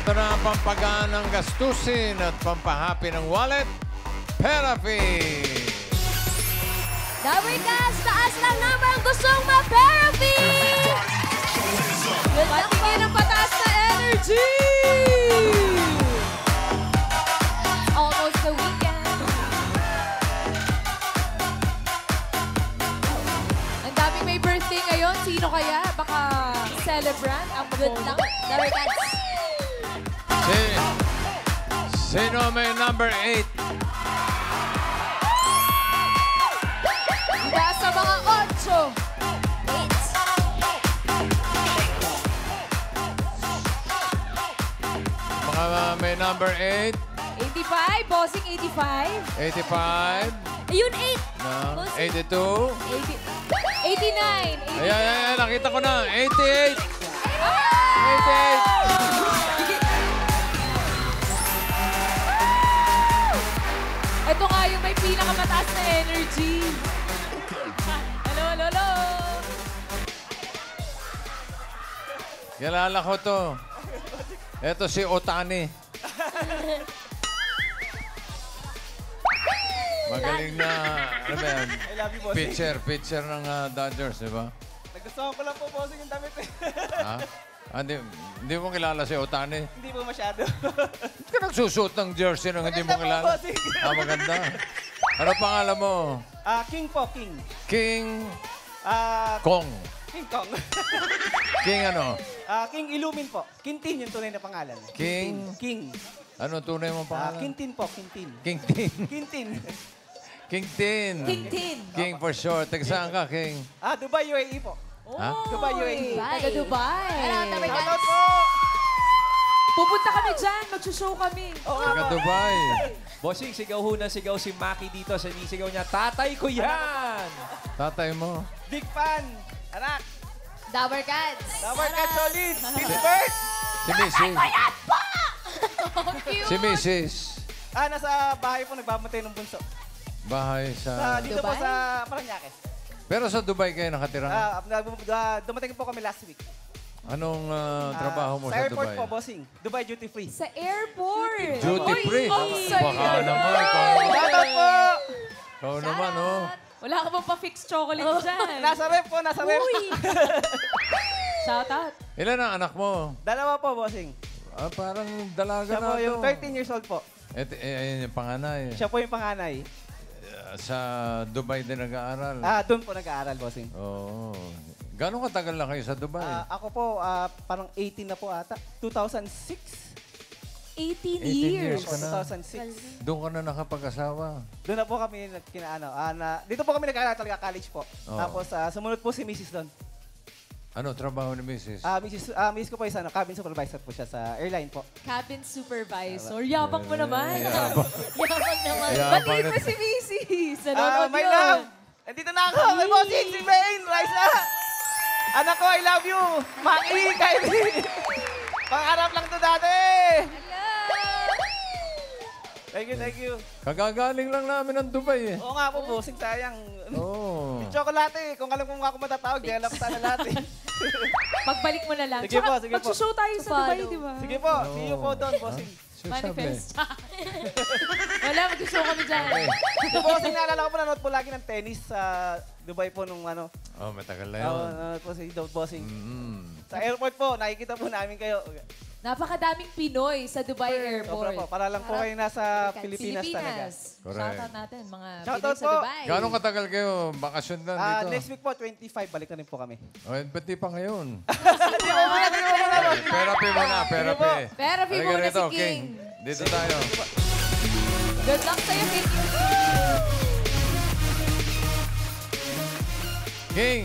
Ito na ang pampagaan ng gastusin at pampahappy ng wallet, Therapy. Dabber Cats, taas lang number ang gustong ma-therapy! Patingin ang pataas na energy! Almost the weekend. Ang daming may birthday ngayon. Sino kaya? Baka celebrant ang good luck. Dabber Cats. Sino may number 8? Diba sa mga 8? Mga may number 8? 85, bossing 85. 85? Ayun, 8. No. 82? 89. Ayan, nakita ko na. 88! 88! Ito nga yung may pinakamataas na energy. Hello, hello, hello. Kilala ko to. Ito si Otani. Magaling na, ano ba yan? I love you, bossing. Pitcher ng Dodgers, di ba? Nagustuhan ko lang po, bossing, yung damit. Ha? Hindi mo kilala si Otani? Hindi po masyado. Hindi ka nagsusuot ng jersey nung hindi mo Maganda po, kilala? bossing. Maganda. Ano pangalan mo? King po, King. King Kong. Kong. King Kong. King ano? King Illumin po. Quintin yung tunay na pangalan. King? King. Ano tunay mong pangalan? Quintin po, Quintin. King Tin. Quintin. King Tin. King Tin. King for short. Taga saan ka, King? Dubai, UAE po. Ha? Dubai, UAE. Taga Dubai. Shoutout po! Pupunta kami dyan. Magsushow kami. Taga Dubai. Bossing, sigaw ho na sigaw si Maki dito. Sinisigaw niya, tatay ko yan! Tatay mo. Big fan. Anak. Dabber Cats. Dabber Cats solid. Happy birth. Si Mrs. Cute. Si Mrs. Nasa bahay po, nagbabantay ng bunso. Bahay sa... Dito po Dubai? sa Paranaque. Pero sa Dubai kayo nakatira? Dumating po kami last week. Anong trabaho mo Sa sa airport Dubai? po, bossing. Dubai duty free. Sa airport. Duty free? Oy, Baka naman. Shoutout po! Ikaw naman, oh. Wala ka bang pa-fix chocolate dyan? Nasa rep po, nasa rep. Shout out. Ilan ang anak mo? Dalawa po, bossing. Parang dalaga Siya na po yung to. 13 years old po. Ayan yung panganay. Siya po yung panganay. Sa Dubai din nag-aaral. Doon po nag-aaral, bossing. Oo. Gano'ng katagal na kayo sa Dubai? Ako po, parang 18 na po ata. 2006? 18 years years. ka na. 2006. Doon ka na nakapag-asawa. Doon na po kami dito po kami nag-aaral talaga, college po. Oo. Tapos sumunod po si Mrs. doon. Ano trabaho ni Mrs.? Miss ko po is cabin supervisor po siya sa airline po. Cabin supervisor. Yabang mo naman. Yabang. Yabang naman. Yabang Batiin na- mo si Mrs. Nanonood My yun. love! Andito na ako! May bossing si Maine! Raisa! Anak ko, I love you! Maki, Kylie! Pangarap lang to dati! Thank you. Kagagaling lang namin ng Dubai eh. Oo nga po, bossing, sayang. Oo. Chocolate, kung alam kong ako matatawag, di alam sana lahat eh. Pagbalik mo na lang. Sige po, Tsaka, sige po. magsushow tayo sa Dubai, di ba? Sige po, see you po doon, bossing. Manifest. Wala, magsushow kami dyan. Si bossing, naalala ko po, nanood po lagi ng tennis sa Dubai po nung ano. Oh, matagal na yun. Nanood po si bossing. Mm. Sa airport po, nakikita po namin kayo. Napakadaming Pinoy sa Dubai Sobra Airport. po, para lang po kayo nasa Pilipinas talaga. Correct. Shoutout natin, mga Shoutout Pinoy sa po. Dubai. Gano'ng katagal kayo bakasyon na dito? Next week po, 25, balik na rin po kami. Oh, ba't di pa ngayon? Hindi po muna, hindi po muna. Therapy muna, therapy. Therapy Halika muna rito, si King. Dito tayo. Good luck sa'yo, King. King,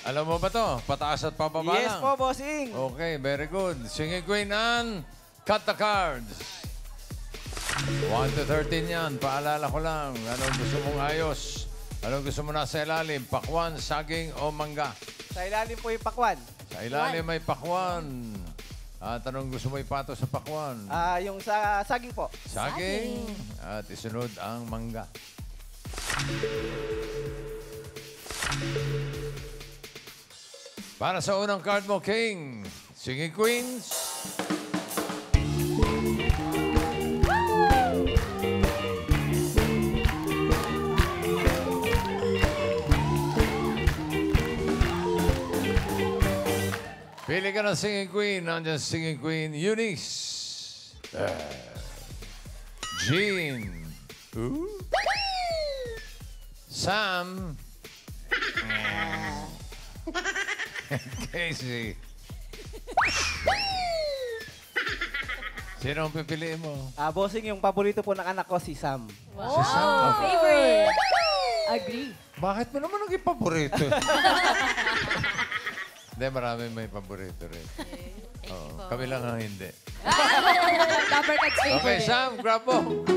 alam mo ba to? Pataas at pababa Yes lang. po, bossing. Okay, very good. Singing Queen and cut the cards. 1 to 13 yan. Paalala ko lang. Anong gusto mong ayos? Anong gusto mo nasa ilalim? Pakwan, saging o mangga? Sa ilalim po yung pakwan. Sa ilalim may pakwan. At anong gusto mo ipato sa pakwan? Yung sa saging po. Saging. At isunod ang mangga. Para sa unang card mo, King, Singing Queens. Pili ka ng singing queen. Nandiyan si singing queen, Eunice. Jean. Sam. Casey. Sino ang pipiliin mo? Bossing, yung paborito po ng anak ko, si Sam. Si Sam. Favorite. Agree. Bakit mo naman naging paborito? Hindi, marami may paborito rin. Oo, kami lang ang hindi. Dapat Okay, favorite. Sam, grab mo.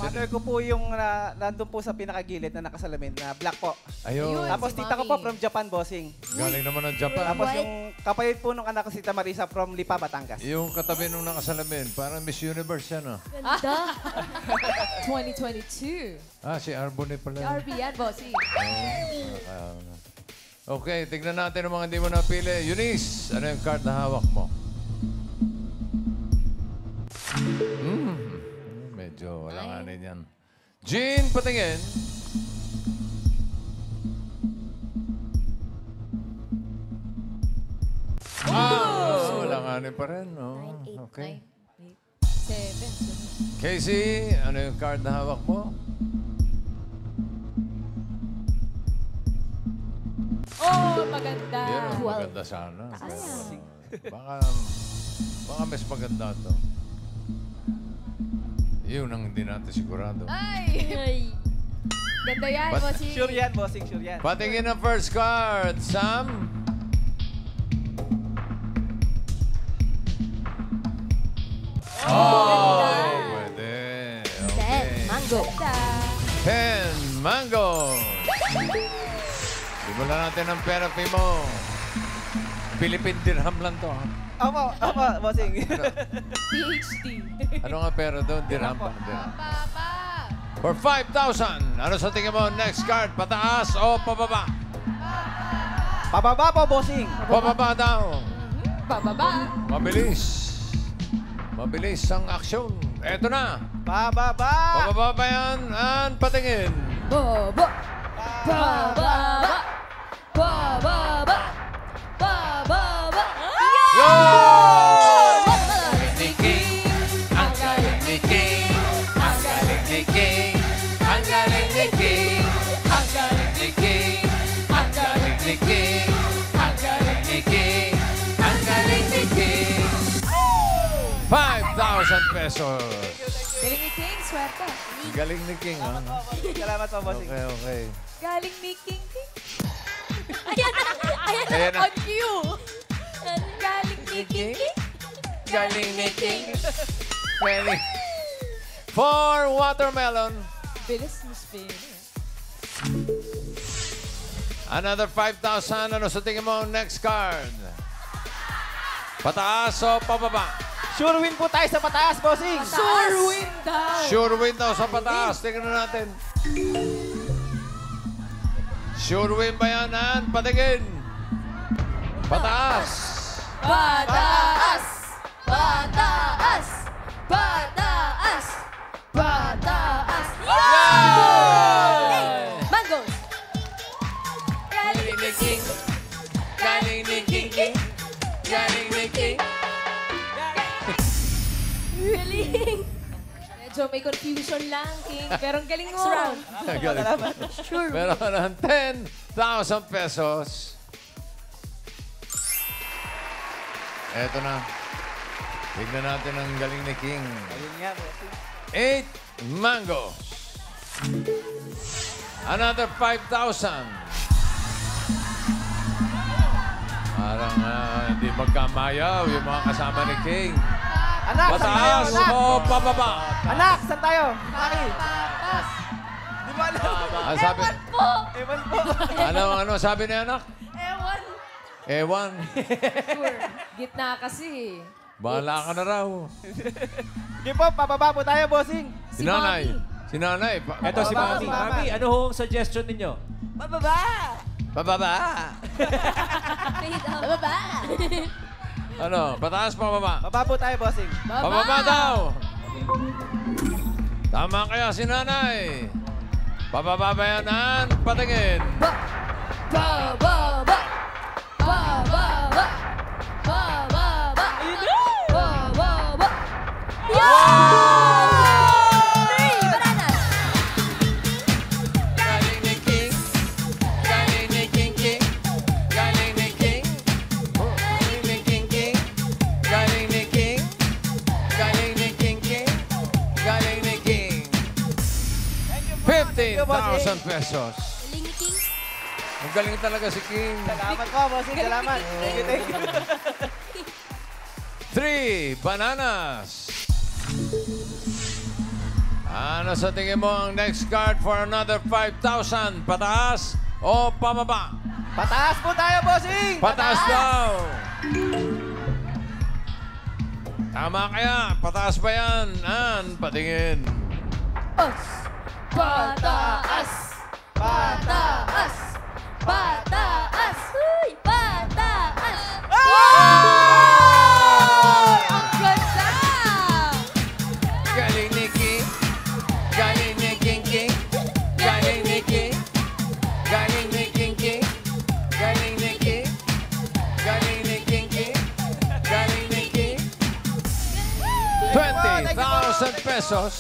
Mother ko po yung nandun po sa pinakagilid na nakasalamin, na black po. Ayun. Tapos si tita ko Mami. po from Japan, bossing. Galing naman ng Japan. Tapos yung kapatid po nung anak ko si Tamarisa from Lipa, Batangas. Yung katabi nung nakasalamin, parang Miss Universe yan, ah. Ganda. 2022. Ah, si Arbonne pala. Si RB yan, bossy. Okay, tignan natin ang mga hindi mo napili. Eunice, ano yung card na hawak mo? Medyo walanganin yan. Jean, patingin. Walanganin pa rin. Oh. Okay. 7. Casey, ano yung card na hawak mo? Oh, maganda. Yan, maganda sana. Pero, baka mas maganda to. Yun ang hindi natin sigurado. Ay! Ganda yan, bossy. Sure yan, bossing, sure yan. Patingin ang first card, Sam. Oh, pwede. Okay. Mango. 10 mango. Simulan natin ang therapy mo. Philippine dirham lang to, ha? Opo, bossing. PhD. Ano nga pera doon? Dirham pa. Dirham. Papa. For 5,000, ano sa tingin mo? Next card, pataas o pababa? Pababa po, bossing. Pababa daw. Pababa. Mabilis. Mabilis ang aksyon. Eto na. Pababa. Pababa pa yan. And patingin. Baba. Bababa. Bababa. Bababa. Yo! Ang galing ni King. Ang galing ni King. Ang galing ni King. Ang galing ni King. Ang galing ni King. Ang galing ni King. Ang galing ni King. Ang galing ni King. 5,000 pesos. Galing ni King, swerte. Galing ni King, ha? Salamat po, bossing. Okay, okay. Galing ni King King. Ayan Ayan na. on cue. Galing ni King King. Galing ni King. Galing. For watermelon, Bilis mo spin. another 5,000. Ano sa tingin mo next card? Pataas o pababa? Sure win po tayo sa pataas, bossing. Sure win daw. Sure win daw sa pataas. Tingnan natin. Sure win ba yan, Ann? Patingin. Pataas. Pataas! Pataas! Pataas! Pataas! Yay! Mangoes! Galing ni King! Galing ni King. Galing ni King. Galing! Medyo may confusion lang, King. Pero ang galing mo. Galing. Sure. Meron ka ng 10,000 pesos. Eto na. Tignan natin ang galing ni King. Ayun nga, bossing. 8 mangoes. Another 5,000. Parang hindi magkamayaw yung mga kasama ni King. Anak, saan tayo? Pataas Anak! o pababa? Anak, saan tayo? Maki. Di ba alam? Ang sabi, Ewan po. ano sabi ni anak? Ewan. Ewan. Sure. Gitna kasi. Bahala ka na raw. Sige po, pababa po tayo, bossing. Si nanay. Si nanay. Eto si Baba, Mami. baba. Mami, ano hong suggestion ninyo? Pababa! Pababa. Baba. Ano? Pataas, pababa? Baba po tayo, bossing. Pababa daw! Tama kaya si nanay. Pababa ba yan, Ann? Patingin. Ba! Ba! Ayun na! Ba! Yan! 3 bananas! Galing ni King. Galing ni King King. Galing ni King. Galing ni King King. Galing ni King. Galing ni King King. Galing ni King. 15,000 pesos. Galing ni King. Ang galing talaga si King. Salamat po, bossing. Salamat. Thank you, thank you. 3 bananas. Ano sa tingin mo ang next card for another 5,000? Pataas o pababa? Pataas po tayo, bossing! Pataas daw! Tama kaya? Pataas ba yan? Ann, patingin. Pataas! Pataas! Pataas! Uy! Pataas! Ay! Ang ganda! Galing ni King. Galing ni King King. Galing ni King. Galing ni King King. Galing ni King. Galing ni King King. Galing ni King. 20,000 pesos.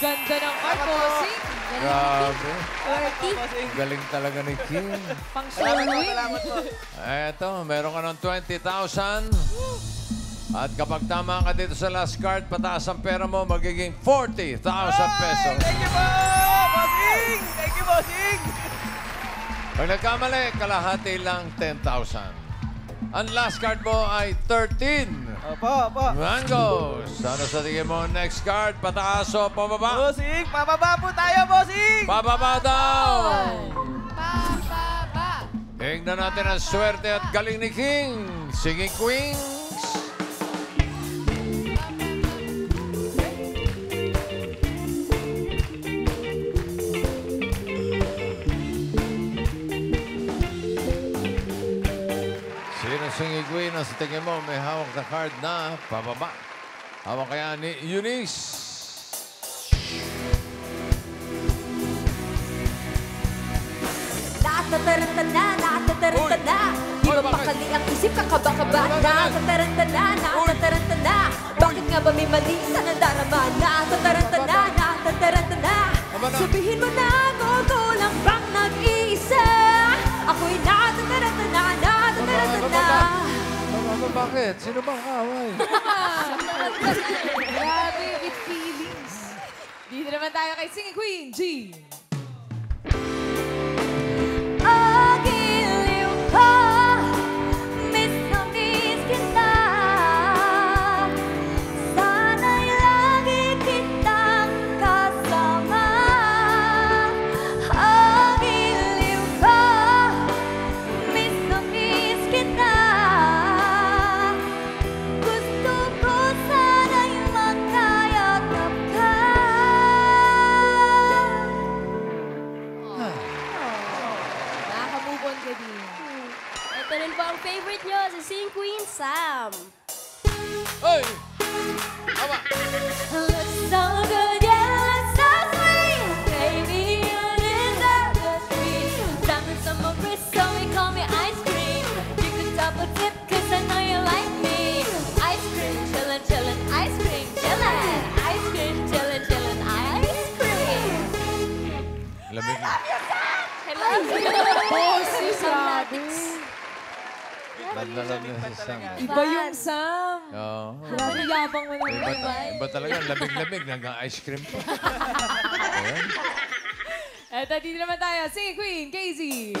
Ganda ng card, bossing. Grabe. Worthy. Bossing. Galing talaga ni King. Pang Salamat po, showing. salamat po. Eto, meron ka ng 20,000. At kapag tama ka dito sa last card, pataas ang pera mo, magiging 40,000 pesos. Thank you po, bossing! Thank you, bossing! Pag nagkamali, kalahati lang 10,000. Ang last card mo ay 13. Opo, opo. Mangos. Ano sa tingin mo next card? Pataas o pababa? Bossing, pababa po tayo, bossing! Pababa daw! Pababa. Tingnan natin ang swerte at galing ni King. Singing Queens. Sino singing queen ang sa tingin mo may hawak na card na pababa? Hawak kaya ni Eunice. Natataranta na, natataranta na. Di Uy, ba bakit? pakali ang isip, kakaba-kaba. Ano ba, Natataranta na, natataranta na. Bakit nga ba may mali sa nadarama? Natataranta na, natataranta na. Aba na. Sabihin mo na, ako lang bang nag-iisa? Ako'y natataranta na, natataranta na. Bakit? Sino bang kaaway? Grabe, with feelings. Dito naman tayo kay Singing Queen, G. Agiliw ka, miss na miss kita. Sana'y lagi kitang kasama. Agiliw ka, miss na miss kita. Gusto ko sana'y magkayakap ka. Nakaka-move on ka din. Ito rin po ang favorite nyo, si Sing Queen Sam. Hoy! Aba! Looks so good, yeah, looks so sweet. Baby, you deserve the treat. Diamonds on my wrist, so they call me ice cream. You can double dip, 'cause I know you like me. Ice cream, chillin', chillin', ice cream, chillin'. Ice cream, chillin', chillin', ice cream. Lamig. Hello, bossy, sabi. Ladlalag na si Sam. Iba yung Sam. Oo. Grabe, yabang mo naman. Iba talaga. Lamig-lamig. Nag-ice cream pa. Ayan. Eto, dito naman tayo. Singing Queen, Casey.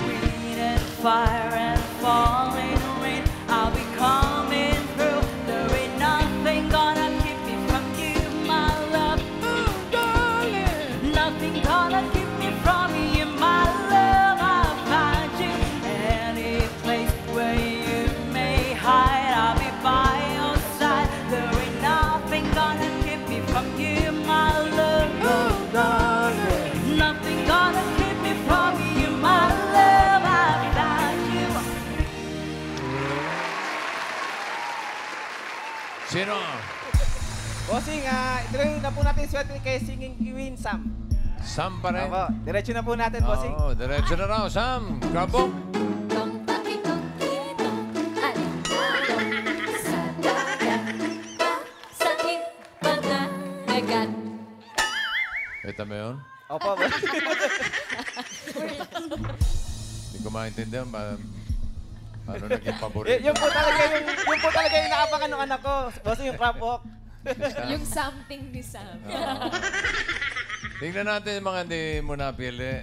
Wind and fire and falling rain, I'll be coming through. There ain't nothing gonna keep me from you, my love. Ooh, darling. Nothing gonna keep me from you, my love. I'll find you any place where you may hide. I'll be by your side. There ain't nothing gonna keep me from you, my love. Ooh, darling. Nothing gonna keep me from you, my love. Sino? Bossing, ituloy na po natin swerte kay Singing Queen Sam. Sam pa rin? Opo, diretso na po natin, bossing. Oo, diretso na raw. Sam, grab mo. Tong taki tong titong alinalong sa dagat. Sakit panagat. Kita mo yun? Opo, bossing. Hindi ko maintindihan. Paano naging paborito? Yun po talaga yung naapakan ng anak ko. Bossing, yung crab walk. Yung something ni Sam. Tingnan natin yung mga hindi mo napili.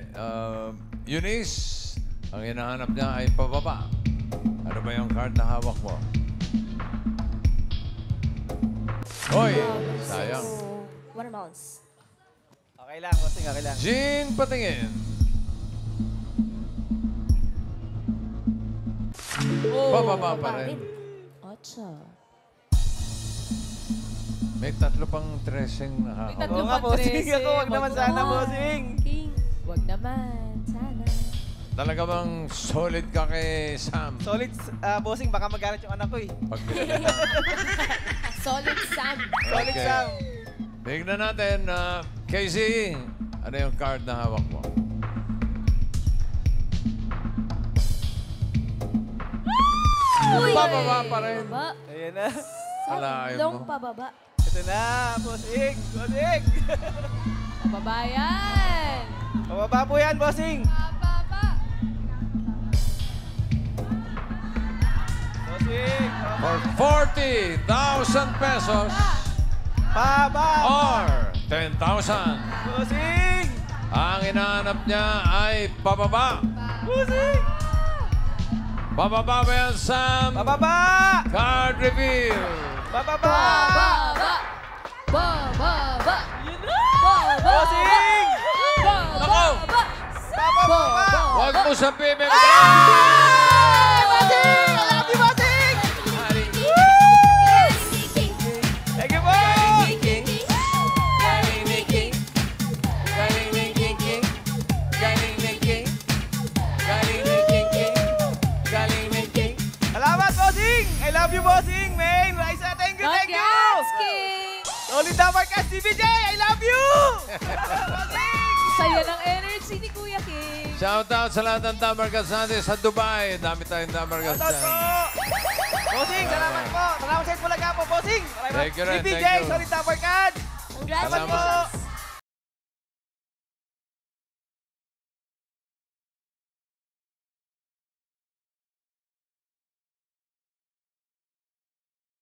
Eunice, ang hinahanap niya ay pababa. Ano ba yung card na hawak mo? Hoy, sayang. Watermelons. Okay lang, bossing, okay lang. Jean, patingin. Pababa pa rin. Ocho. May tatlo pang dressing na hawak. tatlo Oo nga, pang bossing. dressing. Ako, wag naman sana, bossing. King. Wag naman. Sana. Talaga bang solid ka kay Sam? Solid, bossing, baka magalit yung anak ko eh. Pag pinagana. Solid Sam. Solid, Okay. Sam. Tignan natin, Casey, ano yung card na hawak mo? Uy! Pababa pa rin. Baba. Ayan na. Ala, ayaw Long mo. pababa. Ito na, bossing. Bossing. Pababa yan. Pababa po yan, bossing. Pababa. Bossing. For 40,000 pesos Pababa. or 10,000. Bossing. Ang hinahanap niya ay pababa. Bossing. Pababa ba yan, Sam? Pababa. Card reveal. Pababa. Pababa. Pababa. Pababa. Bossing. Pababa. Pababa. Huwag mo sabihin. Bossing! I love you, bossing! Thank you po! Salamat, bossing! I love you, bossing! Main, Raisa, thank you, thank you! Congrats, King! Solid Damar ka, CBJ! I love you! Bossing! Saya ng energy ni Kuya King. Shout out sa lahat ng Damargas natin sa Dubai. Dami tayong Damargas Salamat dyan. po! Bossing, salamat po! Salamat sa Itbulaga po, bossing! Thank you rin, CBJ, thank you. Solid Damar ka! Congratulations. Salamat po!